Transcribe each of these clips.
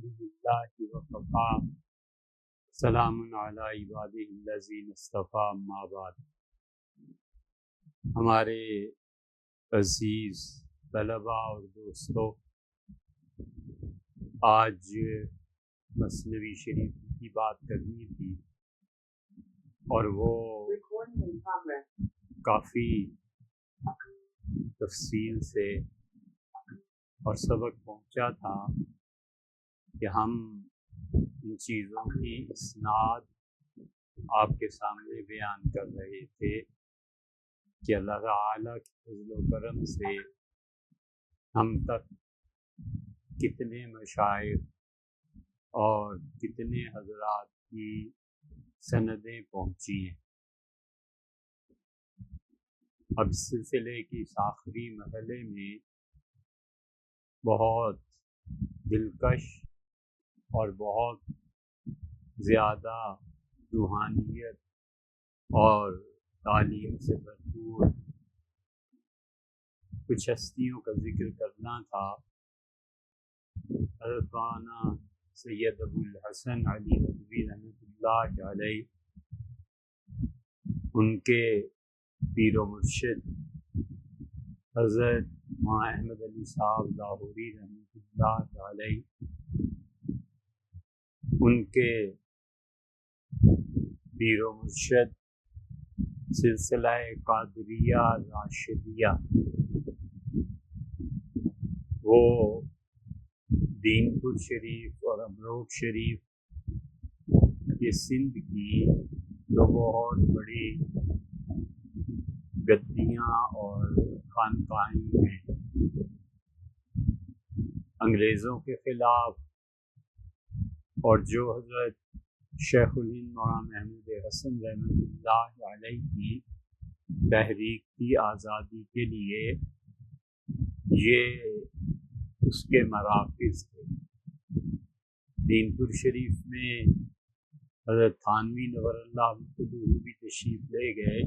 الحمدللہ وکفا سلام علی عبادہ الذین اصطفیٰ اما بعد۔ ہمارے عزیز طلباء اور دوستوں، آج مثنوی شریف کی بات کرنی تھی اور وہ کافی تفصیل سے اور سبق پہنچا تھا کہ ہم ان چیزوں کی اسناد آپ کے سامنے بیان کر رہے تھے کہ اللہ تعالیٰ کے فضل و کرم سے ہم تک کتنے مشائخ اور کتنے حضرات کی سندیں پہنچی ہیں۔ اب اس سلسلے کی اس آخری مرحلے میں بہت دلکش اور بہت زیادہ روحانیت اور تعلیم سے بھرپور کچھ ہستیوں کا ذکر کرنا تھا۔ حضرت مولانا سید ابو الحسن علی ندوی رحمۃ اللہ علیہ، ان کے پیر و مرشد حضرت مولانا احمد علی صاحب لاہوری رحمۃ اللہ علیہ، ان کے پیر و مرشد سلسلہ قادریہ راشدیہ، وہ دین پور شریف اور امروٹ شریف یہ سندھ کی دو بہت بڑی گدیاں اور خانقاہیں ہیں۔ انگریزوں کے خلاف اور جو حضرت شیخ الہند مولانا محمود حسن رحمۃ اللہ علیہ کی تحریک کی آزادی کے لیے، یہ اس کے مراکز تھے۔ دین پور شریف میں حضرت تھانوی نور اللہ وجہ بھی تشریف لے گئے،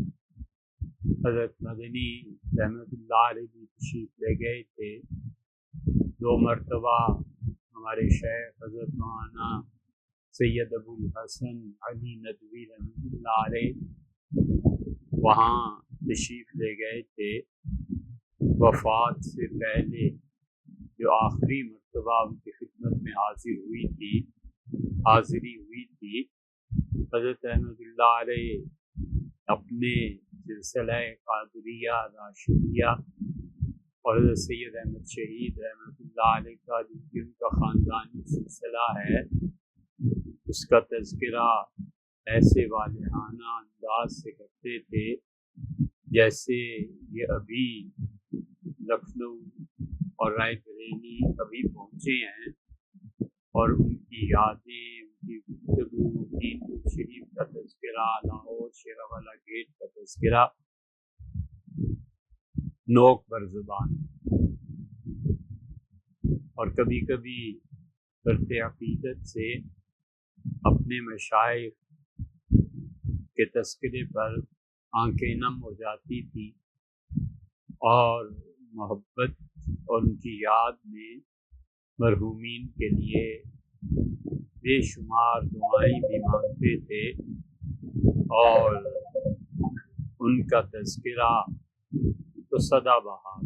حضرت مدنی رحمۃ اللہ علیہ بھی تشریف لے گئے تھے۔ 2 مرتبہ ہمارے شیخ حضرت مولانا سید ابو الحسن علی ندوی رحمۃ اللہ علیہ وہاں تشریف لے گئے تھے۔ وفات سے پہلے جو آخری مرتبہ ان کی خدمت میں حاضری ہوئی تھی، حضرت رحمۃ اللہ علیہ اپنے سلسلہ قادریہ راشدیہ اور حضرت سید احمد شہید رحمۃ اللہ علیہ کا جو ان کا خاندانی سلسلہ ہے، اس کا تذکرہ ایسے والہانہ انداز سے کرتے تھے جیسے یہ ابھی لکھنؤ اور رائے بریلی ابھی پہنچے ہیں، اور ان کی یادیں، ان کی گفتگو، دین پور شریف کا تذکرہ، لاہور شیراوالا گیٹ کا تذکرہ نوک بر زبان، اور کبھی کبھی برت عقیدت سے اپنے مشائخ کے تذکرے پر آنکھیں نم ہو جاتی تھی، اور محبت اور ان کی یاد میں مرحومین کے لیے بے شمار دعائیں بھی مانگتے تھے، اور ان کا تذکرہ تو سدا بہار۔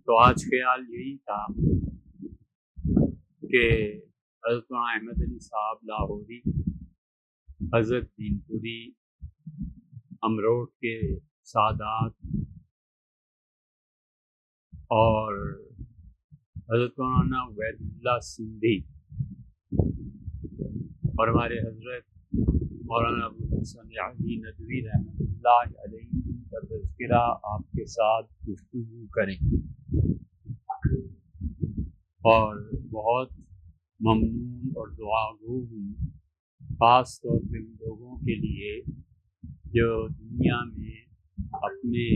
تو آج خیال یہی تھا کہ حضرت مولانا احمد علی صاحب لاہوری، حضرت دین پوری، امروٹ کے سادات اور حضرت مولانا عبید اللہ سندھی اور ہمارے حضرت مولانا ابو الحسن علی ندوی رحمۃ اللہ علیہ کا تذکرہ آپ کے ساتھ گفتگو کریں، اور بہت ممنون اور دعا گو ہوں، خاص طور پہ ان لوگوں کے لیے جو دنیا میں اپنے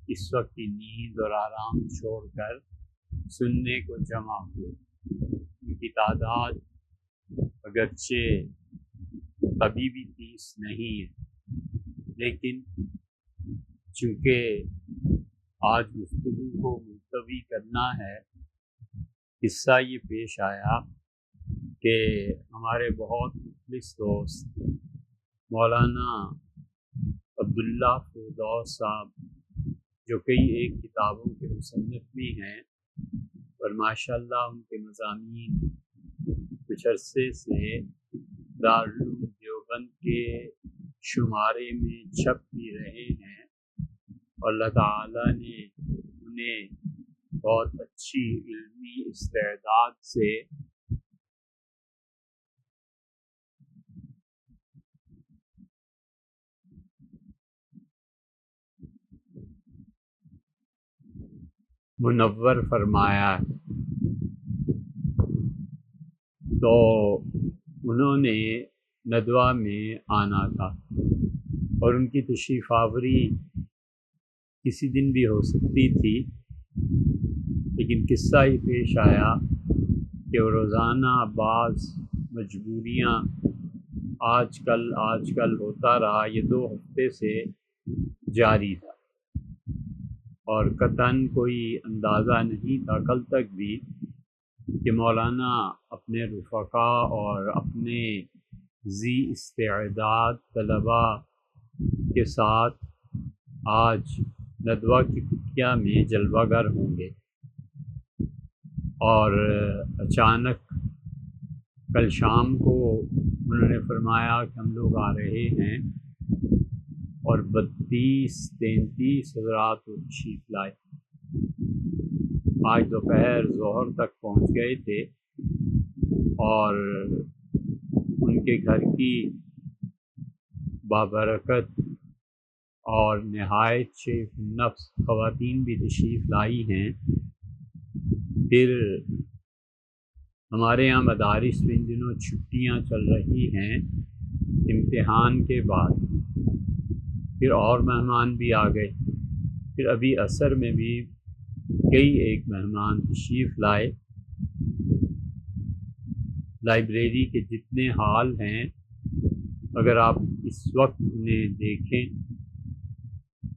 اس وقت کی نیند اور آرام چھوڑ کر سننے کو جمع ہوئے۔ ان کی تعداد اگرچہ ابھی بھی 30 نہیں ہے، لیکن چونکہ آج گفتگو کو ملتوی کرنا ہے قصہ یہ پیش آیا کہ ہمارے بہت مخلص دوست مولانا عبداللہ فردوس صاحب جو کئی ایک کتابوں کے مصنف بھی ہیں اور ماشاءاللہ ان کے مضامین کچھ عرصے سے دارالعلوم دیوبند کے شمارے میں چھپ بھی رہے ہیں، اور اللہ تعالیٰ نے انہیں بہت اچھی علمی استعداد سے منور فرمایا، تو انہوں نے ندوہ میں آنا تھا اور ان کی تشریف آوری کسی دن بھی ہو سکتی تھی، لیکن قصہ ہی پیش آیا کہ وہ روزانہ بعض مجبوریاں آج کل ہوتا رہا، یہ 2 ہفتے سے جاری تھا اور قطعاً کوئی اندازہ نہیں تھا کل تک بھی کہ مولانا اپنے رفقاء اور اپنے ذی استعداد طلباء کے ساتھ آج ندوہ کی کٹیا میں جلوہ گر ہوں گے، اور اچانک کل شام کو انہوں نے فرمایا کہ ہم لوگ آ رہے ہیں، اور 32-33 حضرات وہ تشریف لائے۔ آج دوپہر ظہر تک پہنچ گئے تھے، اور ان کے گھر کی بابرکت اور نہایت شیخ النفس خواتین بھی تشریف لائی ہیں۔ پھر ہمارے یہاں مدارس میں ان دنوں چھٹیاں چل رہی ہیں امتحان کے بعد، پھر اور مہمان بھی آ گئے، پھر ابھی عصر میں بھی کئی ایک مہمان تشریف لائے۔ لائبریری کے جتنے ہال ہیں اگر آپ اس وقت انہیں دیکھیں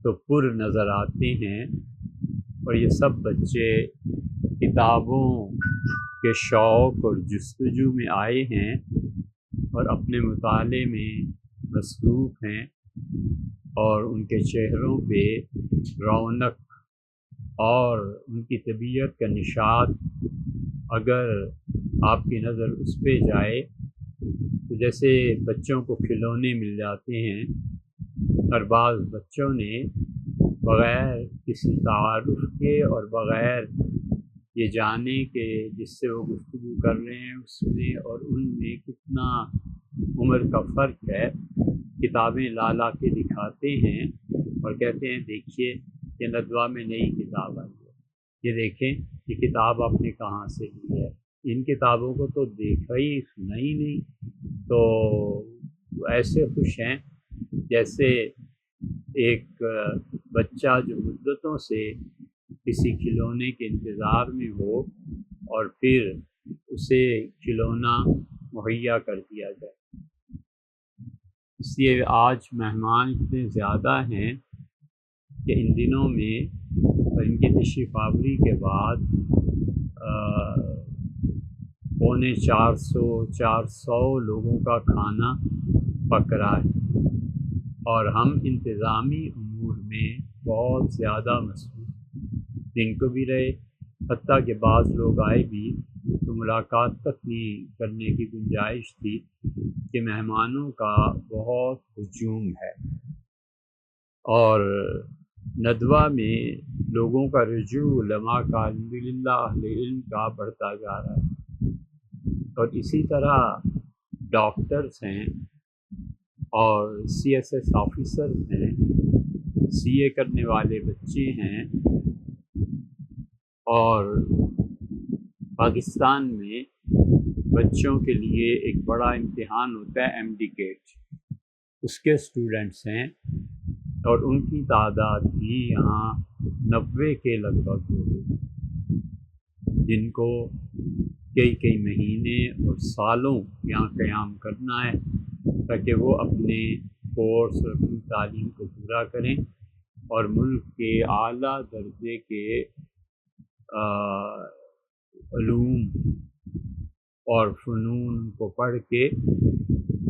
تو پر نظر آتے ہیں، اور یہ سب بچے کتابوں کے شوق اور جستجو میں آئے ہیں اور اپنے مطالعے میں مصروف ہیں، اور ان کے چہروں پہ رونق اور ان کی طبیعت کا نشاط اگر آپ کی نظر اس پہ جائے تو جیسے بچوں کو کھلونے مل جاتے ہیں، اور بعض بچوں نے بغیر کسی تعارف کے اور بغیر یہ جانے کے جس سے وہ گفتگو کر رہے ہیں اس میں اور ان میں کتنا عمر کا فرق ہے، کتابیں لا لا کے دکھاتے ہیں اور کہتے ہیں دیکھیے یہ ندوہ میں نئی کتاب آئی ہے، یہ دیکھیں یہ کتاب آپ نے کہاں سے لی ہے، ان کتابوں کو تو دیکھا ہی سنا ہی نہیں، تو ایسے خوش ہیں جیسے ایک بچہ جو مدتوں سے کسی کھلونے کے انتظار میں ہو اور پھر اسے کھلونا مہیا کر دیا جائے۔ اس لیے آج مہمان اتنے زیادہ ہیں کہ ان دنوں میں ان کی تشریف آوری کے بعد 450 لوگوں کا کھانا پک رہا ہے، اور ہم انتظامی امور میں بہت زیادہ مصروف دن کو بھی رہے، حتیٰ کہ بعض لوگ آئے بھی تو ملاقات تک نہیں کرنے کی گنجائش تھی کہ مہمانوں کا بہت ہجوم ہے، اور ندوہ میں لوگوں کا رجوع علماء کا الحمدللہ اہل علم کا بڑھتا جا رہا ہے، اور اسی طرح ڈاکٹرز ہیں اور CSS آفیسرز ہیں، CA کرنے والے بچے ہیں، اور پاکستان میں بچوں کے لیے ایک بڑا امتحان ہوتا ہے MD گیٹ، اس کے اسٹوڈنٹس ہیں، اور ان کی تعداد بھی یہاں 90 کے لگ بھگ ہو گئی، جن کو کئی مہینے اور سالوں یہاں قیام کرنا ہے تاکہ وہ اپنے کورس اور اپنی تعلیم کو پورا کریں اور ملک کے اعلیٰ درجے کے علوم اور فنون کو پڑھ کے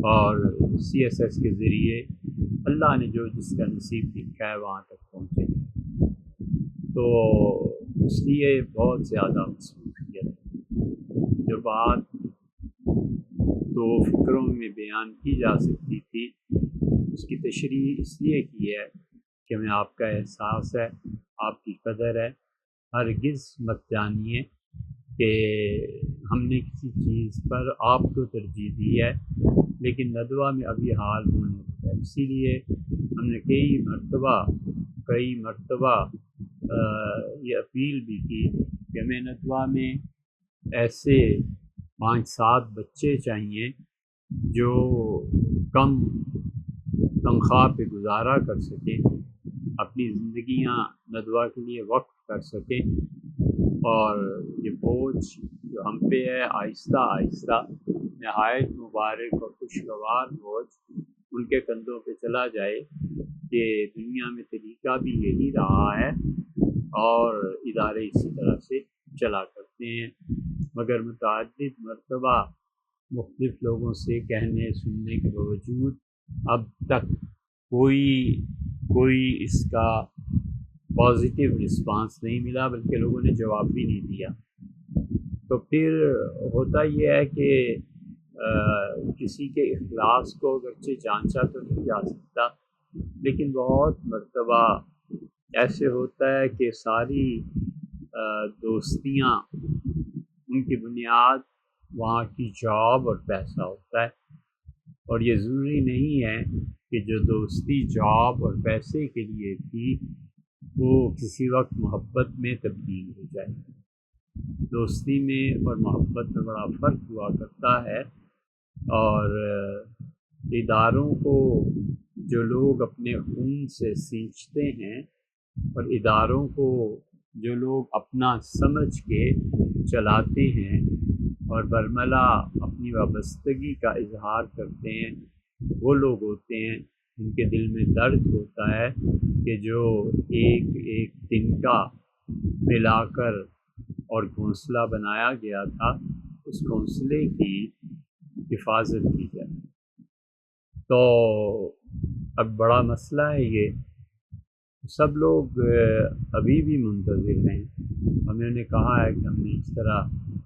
اور CSS کے ذریعے اللہ نے جو جس کا نصیب لکھا ہے وہاں تک پہنچے، تو اس لیے بہت زیادہ مصروفیت جو بات دو فکروں میں بیان کی جا سکتی تھی اس کی تشریح اس لیے کی ہے کہ ہمیں آپ کا احساس ہے، آپ کی قدر ہے۔ ہرگز مت جانیے کہ ہم نے کسی چیز پر آپ کو ترجیح دی ہے، لیکن ندوہ میں ابھی حال ہونے لگا ہے، اسی لیے ہم نے کئی مرتبہ یہ اپیل بھی کی کہ ہمیں ندوہ میں ایسے 5-7 بچے چاہیے جو کم تنخواہ پہ گزارا کر سکیں، اپنی زندگیاں ندوہ کے لیے وقف کر سکیں، اور یہ بوجھ جو ہم پہ ہے آہستہ آہستہ نہایت مبارک اور خوشگوار بوجھ ان کے کندھوں پہ چلا جائے کہ دنیا میں طریقہ بھی یہی رہا ہے اور ادارے اسی طرح سے چلا کرتے ہیں، مگر متعدد مرتبہ مختلف لوگوں سے کہنے سننے کے باوجود اب تک کوئی اس کا پازیٹیو رسپانس نہیں ملا، بلکہ لوگوں نے جواب بھی نہیں دیا۔ تو پھر ہوتا یہ ہے کہ کسی کے اخلاص کو اگرچہ جانچا تو نہیں جا سکتا، لیکن بہت مرتبہ ایسے ہوتا ہے کہ ساری دوستیاں ان کی بنیاد وہاں کی جاب اور پیسہ ہوتا ہے، اور یہ ضروری نہیں ہے کہ جو دوستی جاب اور پیسے کے لیے تھی وہ کسی وقت محبت میں تبدیل ہو جائے۔ دوستی میں اور محبت میں بڑا فرق ہوا کرتا ہے، اور اداروں کو جو لوگ اپنے خون سے سینچتے ہیں اور اداروں کو جو لوگ اپنا سمجھ کے چلاتے ہیں اور برملا اپنی وابستگی کا اظہار کرتے ہیں، وہ لوگ ہوتے ہیں جن کے دل میں درد ہوتا ہے کہ جو ایک دن کا ملا کر اور گھونسلہ بنایا گیا تھا اس گھونسلے کی حفاظت کی جائے۔ تو اب بڑا مسئلہ ہے یہ، سب لوگ ابھی بھی منتظر ہیں۔ ہمیں نے کہا ہے کہ ہم نے اس طرح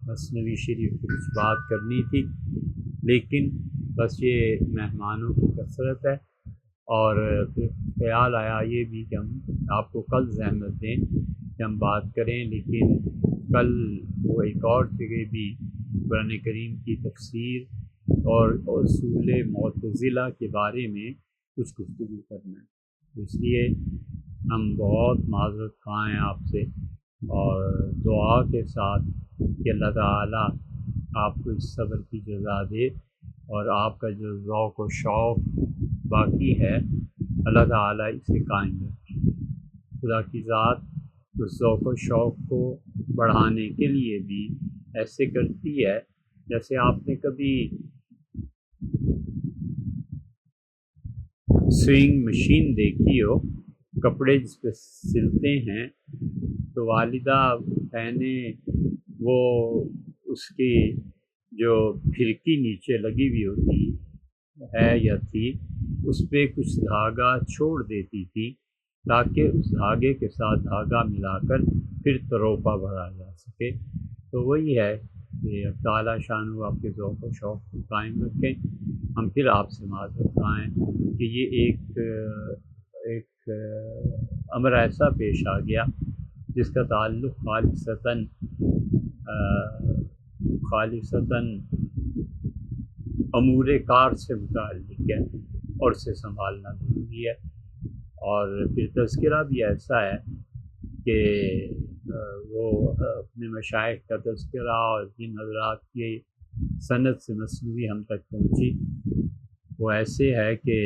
مثنوی شریف کی کچھ بات کرنی تھی، لیکن بس یہ مہمانوں کی کثرت ہے، اور پھر خیال آیا یہ بھی کہ ہم آپ کو کل زحمت دیں کہ ہم بات کریں، لیکن کل وہ ایک اور جگہ بھی قرآن کریم کی تفسیر اور اصول معتزلہ کے بارے میں کچھ گفتگو کرنا ہے، اس لیے ہم بہت معذرت خواہ ہیں آپ سے، اور دعا کے ساتھ کہ اللہ تعالیٰ آپ کو اس صبر کی جزا دے، اور آپ کا جو ذوق و شوق باقی ہے اللہ تعالیٰ اسے قائم رکھے۔ خدا کی ذات اس ذوق و شوق کو بڑھانے کے لیے بھی ایسے کرتی ہے جیسے آپ نے کبھی سوئنگ مشین دیکھی ہو، کپڑے جس پہ سلتے ہیں تو والدہ بہنیں وہ اس کی جو پھرکی نیچے لگی ہوئی ہوتی ہے یا تھی اس پہ کچھ دھاگا چھوڑ دیتی تھی تاکہ اس دھاگے کے ساتھ دھاگا ملا کر پھر تروپا بڑھا جا سکے۔ تو وہی ہے کہ تعالیٰ شان آپ کے ذوق و شوق کو قائم رکھیں۔ ہم پھر آپ سے معذرت خواہ ہیں کہ یہ ایک امر ایسا پیش آ گیا جس کا تعلق خالصتاً امور کار سے متعلق ہے اور اسے سنبھالنا ضروری ہے، اور پھر تذکرہ بھی ایسا ہے کہ وہ اپنے مشائخ کا تذکرہ اور جن حضرات کی سند سے مثنوی ہم تک پہنچی وہ ایسے ہے کہ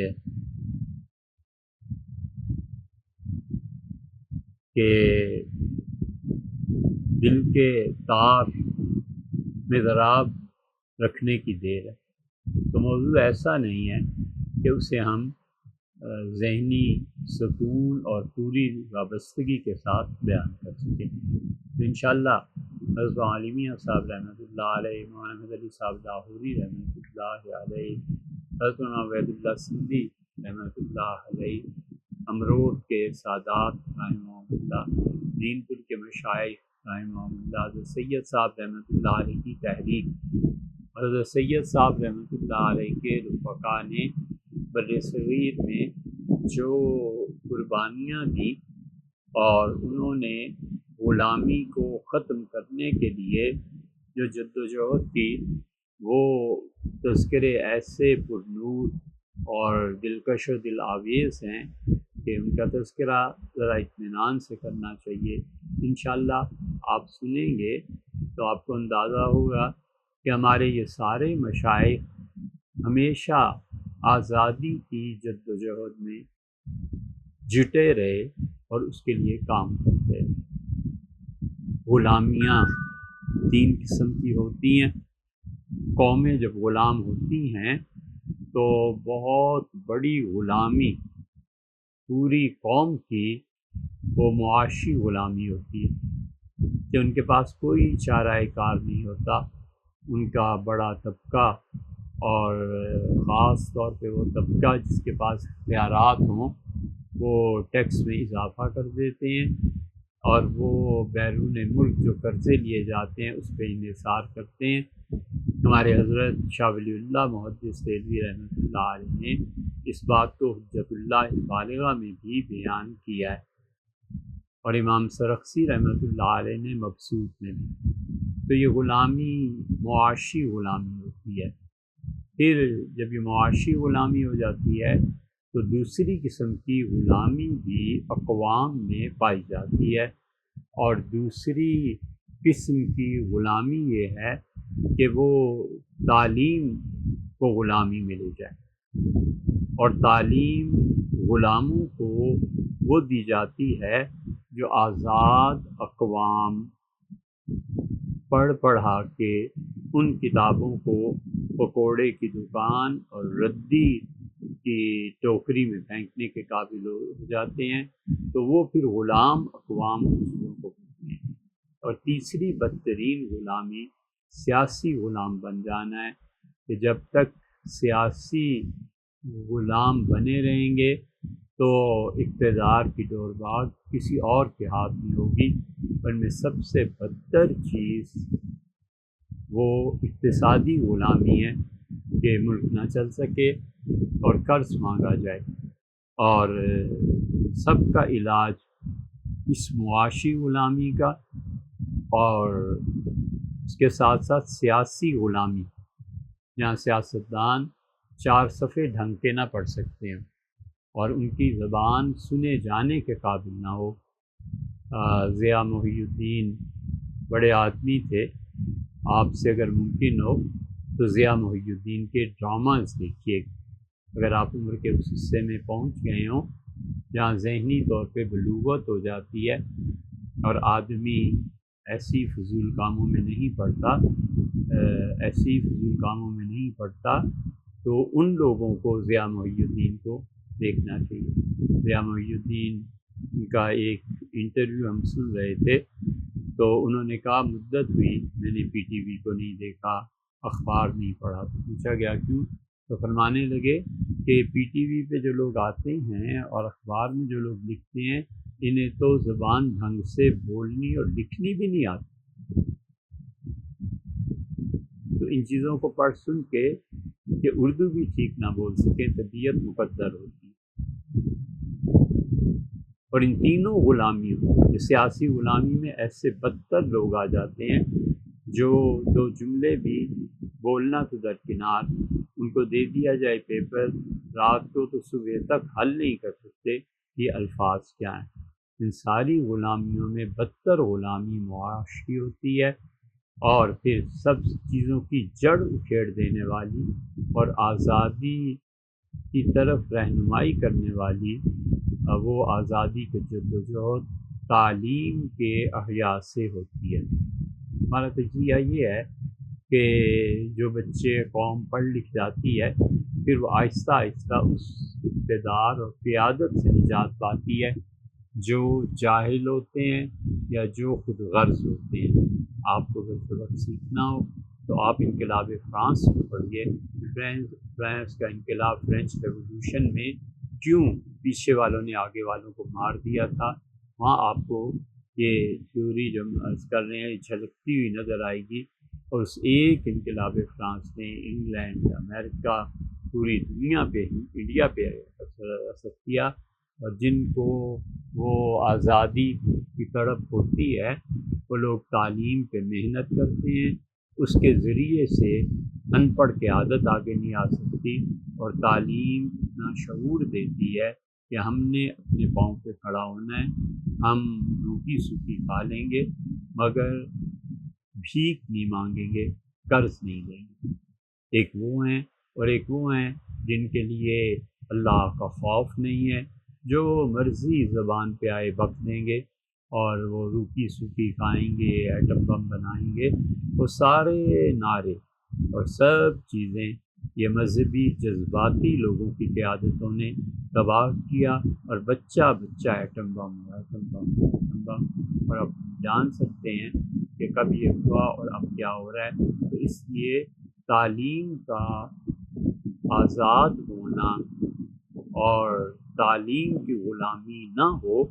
دل کے تار میں ضراب رکھنے کی دیر ہے۔ تو موضوع ایسا نہیں ہے کہ اسے ہم ذہنی سکون اور پوری وابستگی کے ساتھ بیان کر سکیں۔ تو انشاءاللہ حضرت علی میاں صاحب رحمۃ اللہ علیہ، مولانا احمد علی صاحب لاہوری رحمۃ اللہ علیہ، حضرت عبید اللہ سندھی رحمۃ اللہ علیہ، امروٹ کے سادات رحمہ اللہ، دین پور کے مشائخ رحمہ اللہ، حضرت سید صاحب رحمۃ اللہ علیہ کی تحریک، حضرت سید صاحب رحمۃ اللہ علیہ کے رفقا نے بر صغیر میں جو قربانیاں دی اور انہوں نے غلامی کو ختم کرنے کے لیے جو جد و جہد کی، وہ تذکرے ایسے پرنور اور دلکش و دل آویز ہیں کہ ان کا تذکرہ ذرا اطمینان سے کرنا چاہیے۔ انشاءاللہ آپ سنیں گے تو آپ کو اندازہ ہوگا کہ ہمارے یہ سارے مشائخ ہمیشہ آزادی کی جد و جہد میں جٹے رہے اور اس کے لیے کام کرتے رہے۔ غلامیاں تین قسم کی ہوتی ہیں۔ قومیں جب غلام ہوتی ہیں تو بہت بڑی غلامی پوری قوم کی وہ معاشی غلامی ہوتی ہے کہ ان کے پاس کوئی چارہ کار نہیں ہوتا۔ ان کا بڑا طبقہ اور خاص طور پہ وہ طبقہ جس کے پاس اختیارات ہوں وہ ٹیکس میں اضافہ کر دیتے ہیں اور وہ بیرون ملک جو قرضے لیے جاتے ہیں اس پہ انحصار کرتے ہیں۔ ہمارے حضرت شاہ ولی اللہ محدث دہلوی رحمۃ اللہ علیہ نے اس بات کو حجت اللہ بالغہ میں بھی بیان کیا ہے اور امام سرخسی رحمۃ اللہ علیہ نے مبسوط میں بھی۔ تو یہ غلامی معاشی غلامی ہوتی ہے۔ پھر جب یہ معاشی غلامی ہو جاتی ہے تو دوسری قسم کی غلامی بھی اقوام میں پائی جاتی ہے، اور دوسری قسم کی غلامی یہ ہے کہ وہ تعلیم کو غلامی میں لے جائے، اور تعلیم غلاموں کو وہ دی جاتی ہے جو آزاد اقوام پڑھ پڑھا کے ان کتابوں کو پکوڑے کی دکان اور ردی کی ٹوکری میں پھینکنے کے قابل ہو جاتے ہیں، تو وہ پھر غلام اقوام ان چیزوں کو پڑھتے ہیں۔ اور تیسری بدترین غلامی سیاسی غلام بن جانا ہے کہ جب تک سیاسی غلام بنے رہیں گے تو اقتدار کی ڈور باغ کسی اور کے ہاتھ میں ہوگی۔ ان میں سب سے بدتر چیز وہ اقتصادی غلامی ہے کہ ملک نہ چل سکے اور قرض مانگا جائے، اور سب کا علاج اس معاشی غلامی کا اور اس کے ساتھ ساتھ سیاسی غلامی، جہاں سیاستدان 4 صفحے ڈھنگ کے نہ پڑھ سکتے ہیں اور ان کی زبان سنے جانے کے قابل نہ ہو۔ ضیاء محی الدین بڑے آدمی تھے، آپ سے اگر ممکن ہو تو ضیاء محی الدین کے ڈراماز دیکھیے، اگر آپ عمر کے اس حصے میں پہنچ گئے ہوں جہاں ذہنی طور پہ بلوغت ہو جاتی ہے اور آدمی ایسی فضول کاموں میں نہیں پڑتا، تو ان لوگوں کو ضیاء محی الدین کو دیکھنا چاہیے۔ ضیاء محی الدین کا ایک انٹرویو ہم سن رہے تھے تو انہوں نے کہا مدت ہوئی میں نے پی ٹی وی کو نہیں دیکھا، اخبار نہیں پڑھا۔ تو پوچھا گیا کیوں؟ تو فرمانے لگے کہ پی ٹی وی پہ جو لوگ آتے ہیں اور اخبار میں جو لوگ لکھتے ہیں انہیں تو زبان ڈھنگ سے بولنی اور لکھنی بھی نہیں آتی، تو ان چیزوں کو پڑھ سن کے کہ اردو بھی ٹھیک نہ بول سکے طبیعت مقدر ہوتی ہے۔ اور ان تینوں غلامیوں، سیاسی غلامی میں ایسے بدتر لوگ آ جاتے ہیں جو 2 جملے بھی بولنا تو درکنار، ان کو دے دیا جائے پیپر رات کو تو صبح تک حل نہیں کر سکتے یہ الفاظ کیا ہیں۔ ان ساری غلامیوں میں بدتر غلامی معاشی ہوتی ہے، اور پھر سب چیزوں کی جڑ اکھیڑ دینے والی اور آزادی کی طرف رہنمائی کرنے والی وہ آزادی کے جدوجہد تعلیم کے احیاء سے ہوتی ہے۔ ہمارا تجزیہ یہ ہے کہ جو بچے قوم پڑھ لکھ جاتی ہے پھر وہ آہستہ آہستہ اس اقتدار اور قیادت سے نجات پاتی ہے جو جاہل ہوتے ہیں یا جو خود غرض ہوتے ہیں۔ آپ کو اگر سبق سیکھنا ہو تو آپ انقلاب فرانس کو پڑھیے، فرانس کا انقلاب، فرینچ ریولیوشن میں کیوں پیچھے والوں نے آگے والوں کو مار دیا تھا، وہاں آپ کو یہ تھیوری جو ہم عرض کر رہے ہیں جھلکتی ہوئی نظر آئے گی۔ اور اس ایک انقلاب فرانس نے انگلینڈ، امریکہ، پوری دنیا پہ ہی انڈیا پہ اثر کیا، اور جن کو وہ آزادی کی تڑپ ہوتی ہے وہ لوگ تعلیم پہ محنت کرتے ہیں، اس کے ذریعے سے ان پڑھ کے عادت آگے نہیں آ سکتی، اور تعلیم اتنا شعور دیتی ہے کہ ہم نے اپنے پاؤں پہ کھڑا ہونا ہے، ہم روٹی سوکھی کھا لیں گے مگر بھیک نہیں مانگیں گے، قرض نہیں لیں گے۔ ایک وہ ہیں اور ایک وہ ہیں جن کے لیے اللہ کا خوف نہیں ہے، جو مرضی زبان پہ آئے بک دیں گے، اور وہ روٹی سوکھی کھائیں گے، ایٹم بم بنائیں گے۔ وہ سارے نعرے اور سب چیزیں یہ مذہبی جذباتی لوگوں کی قیادتوں نے تباہ کیا، اور بچہ بچہ atom bomb, atom bomb, atom bomb, اور اب جان سکتے ہیں کہ کب یہ ہوا اور اب کیا ہو رہا ہے۔ تو اس لیے تعلیم کا آزاد ہونا اور تعلیم کی غلامی نہ ہو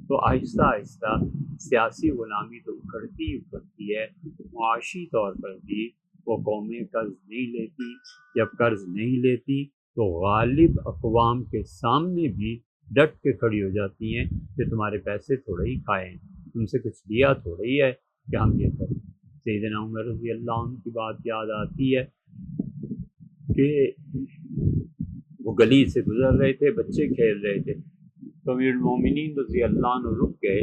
تو آہستہ آہستہ سیاسی غلامی تو اکھڑتی ہے، معاشی طور پر بھی وہ قومیں قرض نہیں لیتی، جب قرض نہیں لیتی تو غالب اقوام کے سامنے بھی ڈٹ کے کھڑی ہو جاتی ہیں کہ تمہارے پیسے تھوڑے ہی کھائے ہیں، تم سے کچھ لیا تھوڑا ہی ہے کہ ہم یہ کریں۔ سیدنا عمر رضی اللہ عنہ کی بات یاد آتی ہے کہ وہ گلی سے گزر رہے تھے، بچے کھیل رہے تھے، تو امیر المومنین رضی اللہ عنہ رک گئے،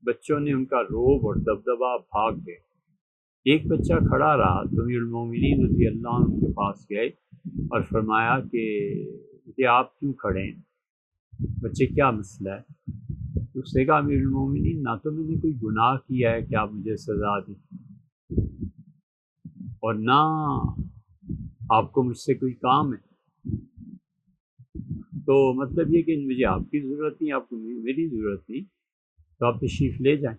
بچوں نے ان کا روب اور دبدبا بھاگ گئے، ایک بچہ کھڑا رہا تو امیر المومنین رضی اللہ عنہ کے پاس گئے اور فرمایا کہ آپ کیوں کھڑے ہیں، بچے کیا مسئلہ ہے؟ تو اس نے کہا امیر المومنین نہ تو میں نے کوئی گناہ کیا ہے کہ آپ مجھے سزا دیں، اور نہ آپ کو مجھ سے کوئی کام ہے، تو مطلب یہ کہ مجھے آپ کی ضرورت نہیں، آپ کو میری ضرورت نہیں، تو آپ تشریف لے جائیں،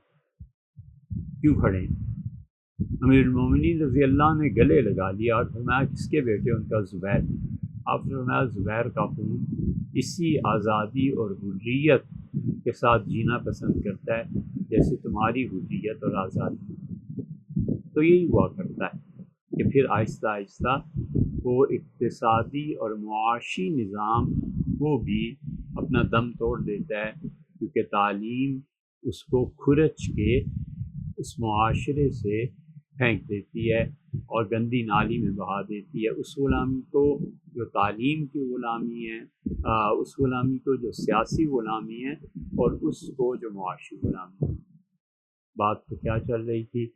کیوں کھڑے ہیں؟ امیر المومنین رضی اللہ نے گلے لگا لیا اور فرمایا کس کے بیٹے؟ ان کا زبیر۔ آپ نے فرمایا زبیر کا خون اسی آزادی اور حریت کے ساتھ جینا پسند کرتا ہے جیسے تمہاری حریت اور آزادی۔ تو یہی ہوا کرتا ہے کہ پھر آہستہ آہستہ وہ اقتصادی اور معاشی نظام وہ بھی اپنا دم توڑ دیتا ہے، کیونکہ تعلیم اس کو کھرچ کے اس معاشرے سے پھینک دیتی ہے اور گندی نالی میں بہا دیتی ہے۔ اس غلامی کو جو تعلیم کی غلامی ہے، اس غلامی کو جو سیاسی غلامی ہے، اور اس کو جو معاشی غلامی ہے۔ بات تو کیا چل رہی تھی،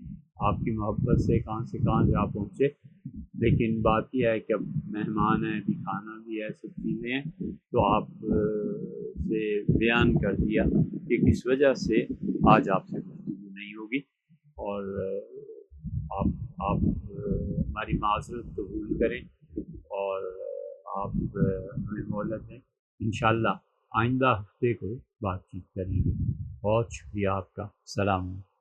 آپ کی محبت سے کہاں جا پہنچے، لیکن بات یہ ہے کہ اب مہمان ہیں، ابھی کھانا بھی ہے، سب چیزیں ہیں، تو آپ سے بیان کر دیا کہ کس وجہ سے آج آپ سے گفتگو نہیں ہوگی، اور آپ ہماری معذرت قبول کریں، اور آپ ہمیں مہلت دیں، انشاءاللہ آئندہ ہفتے کو بات چیت کریں گے۔ بہت شکریہ آپ کا، السلام علیکم۔